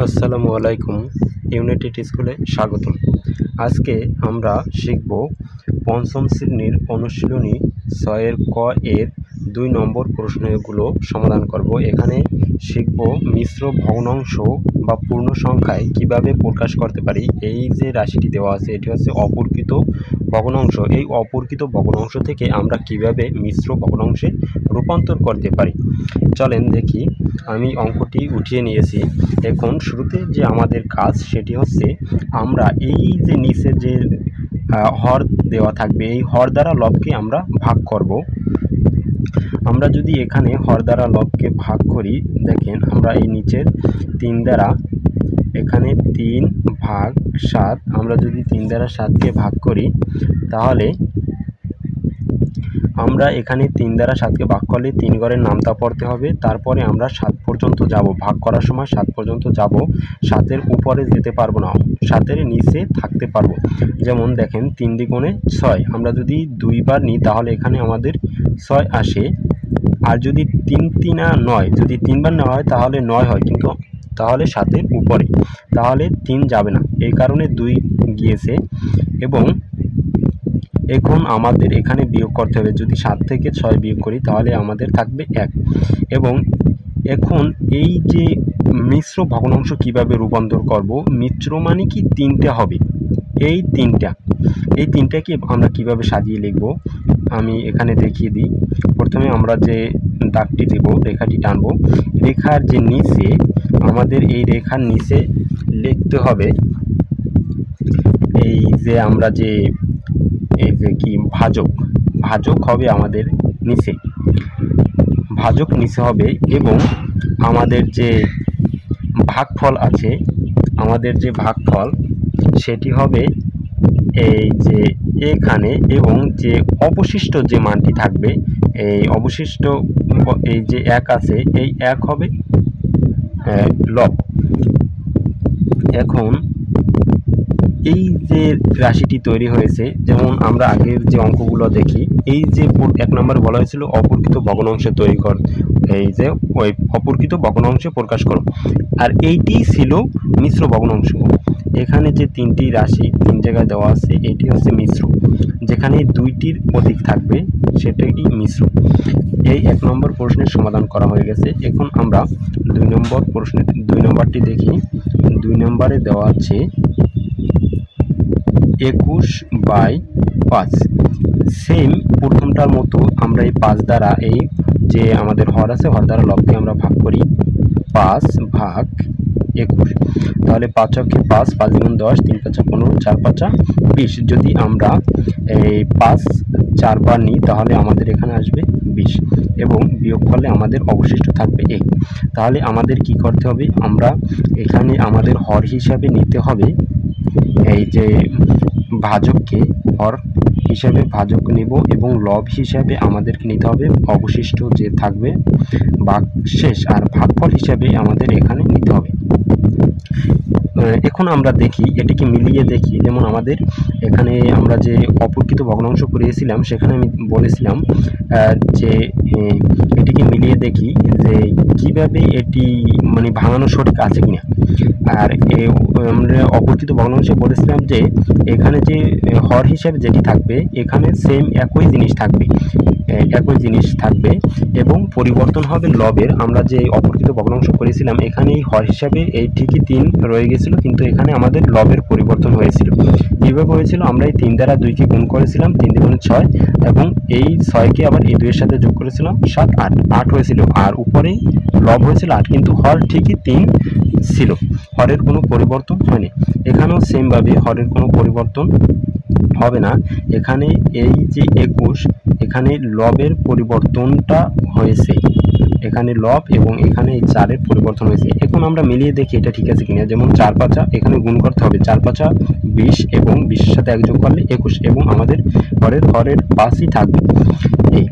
আসসালামু আলাইকুম। ইউনাইটেড স্কুলে স্বাগতম। আজকে আমরা শিখব পঞ্চম শ্রেণীর অনুশীলনী ৬ এর ক এর ২ নম্বর প্রশ্নগুলো সমাধান করব। এখানে শিখব মিশ্র ভগ্নাংশ বা পূর্ণ সংখ্যায় কিভাবে প্রকাশ করতে পারি। এই যে রাশিটি দেওয়া আছে এটি হচ্ছে অপরকৃত ভগ্নাংশ। এই অপরকৃত ভগ্নাংশ থেকে আমরা কিভাবে মিশ্র ভগ্নাংশে রূপান্তর করতে পারি। চলেন দেখি। আমি অঙ্কটি উঠিয়ে নিয়েছি। এখন শুরুতে যে আমাদের কাজ সেটি হচ্ছে আমরা এই যে নিচে যে হর দেওয়া থাকবে এই হর দ্বারা লবকে আমরা ভাগ করব। আমরা যদি এখানে হর দ্বারা লবকে ভাগ করি, দেখেন আমরা এই নিচের ৩ দ্বারা এখানে ৩ ভাগ ৭, আমরা যদি ৩ দ্বারা ৭কে ভাগ করি তাহলে আমরা এখানে ৩ দ্বারা ৭কে ভাগ করলে ৩ ঘরের নামতা পড়তে হবে। তারপরে আমরা ৭ পর্যন্ত যাব, ভাগ করার সময় ৭ পর্যন্ত যাব, ৭-এর উপরে যেতে পারবো না, 7-এর নিচে থাকতে পারবো। যেমন দেখেন ৩ দ্বিগুণে ৬, আমরা যদি ২ বার নিই তাহলে এখানে আমাদের ৬ আসে। আর যদি ৩ ৩ ৯, যদি ৩ বার নেওয়া হয় তাহলে ৯ হয়, কিন্তু তাহলে 7-এর উপরে, তাহলে ৩ যাবে না, এই কারণে 2 গিয়েছে। এবং এখন আমাদের এখানে বিয়োগ করতে হবে, যদি 7 থেকে 6 বিয়োগ করি তাহলে আমাদের থাকবে 1। এবং এখন এই যে মিশ্র ভগ্নাংশ কিভাবে রূপান্তর করব, মিশ্র মানে কি 3টা হবে, এই 3টাকে আমরা কিভাবে সাজিয়ে লিখব আমি এখানে দেখিয়ে দিই। প্রথমে আমরা যে দাগটি দেব, রেখাটি টানব, রেখার যে নিচে আমাদের এই রেখার নিচে লিখতে হবে এই যে আমরা যে এই যে কি ভাজক হবে আমাদের নিচে, ভাজক নিচে হবে। এবং আমাদের যে ভাগফল আছে, আমাদের যে ভাগফল সেটি হবে এই যে এখানে। এবং যে অবশিষ্ট যে মানটি থাকবে, এই অবশিষ্ট এই যে 1 আছে, এই 1 হবে লব। এখন এই যে রাশিটি তৈরি হয়েছে, যেমন আমরা আগের যে অঙ্কগুলো দেখি, এই যে 1 নম্বর বলা হয়েছিল অপরকৃত ভগ্নাংশে তৈরি কর, এই যে ওই অপরকৃত ভগ্নাংশে প্রকাশ করো, আর এইটি ছিল মিশ্র ভগ্নাংশ। এখানে যে 3টি রাশি 3 জায়গায় দেওয়া আছে, এটি হচ্ছে মিশ্র, যেখানে 2টির অধিক থাকবে সেটাই মিশ্র। এই 1 নম্বর প্রশ্নের সমাধান করা হয়ে গেছে। এখন আমরা 2 নম্বর প্রশ্নের 2 নম্বরটি দেখি। 2 নম্বরে দেওয়া আছে 21/5। সেম প্রথমটার মতো আমরা এই 5 দ্বারা এই যে আমাদের হর আছে, হর দ্বারা লবকে আমরা ভাগ করি, 5 ভাগ 21। তাহলে 5 চকে 5, 5 গুণ 10, 3 5 15, 4 5 20। যদি আমরা এই 5 4 বার নিই তাহলে আমাদের এখানে আসবে 20, এবং বিয়োগ করলে আমাদের অবশিষ্ট থাকবে 1। তাহলে আমাদের কি করতে হবে, আমরা এখানে আমাদের হর হিসাবে নিতে হবে এই যে ভাজককে, হর হিসাবে ভাজক নেব, এবং লব হিসাবে আমাদেরকে নিতে হবে অবশিষ্ট যে থাকবে ভাগশেষ, আর ভাগফল হিসাবে আমাদের এখানে নিতে হবে। এখন আমরা দেখি, এটিকে মিলিয়ে দেখি। যেমন আমাদের এখানে আমরা যে অপরকৃত ভগ্নাংশ করিয়েছিলাম সেখানে আমি বলেছিলাম যে এটিকে মিলিয়ে দেখি যে কিভাবে এটি মানে ভাঙানো সঠিক আছে কিনা। আর আমরা অপরকৃত ভগ্নাংশে বলেছিলাম যে এখানে যে হর হিসাবে যেটি থাকবে এখানে সেম একই জিনিস থাকবে, এবং পরিবর্তন হবে লবের। আমরা যে অপরকৃত ভগ্নাংশ করেছিলাম এখানে এই হর হিসাবে এই ঠিকই 3 রয়ে গেছিল, কিন্তু এখানে আমাদের লবের পরিবর্তন হয়েছিল। কীভাবে হয়েছিল, আমরা এই 3 দ্বারা 2কে গুণ করেছিলাম, 3 দ্বিগুণে 6, এবং এই 6কে আবার এই 2 এর সাথে যোগ করেছিলাম, 7 8 হয়েছিল, আর উপরে লব হয়েছিল 8, কিন্তু হর ঠিকই 3 ছিল, হরের কোনো পরিবর্তন হয়নি। এখানেও সেমভাবে হরের কোনো পরিবর্তন হবে না। এখানে এই যে 21, এখানে লবের পরিবর্তনটা হয়েছে, এখানে লব এবং এখানে এই 4-এর পরিবর্তন হয়েছে। এখন আমরা মিলিয়ে দেখি এটা ঠিক আছে কিনা। যেমন 4 5 এখানে গুণ করতে হবে, 4 5 20, এবং 20-এর সাথে 1 যোগ করলে 21, এবং আমাদের হরের 5ই থাকবে। এই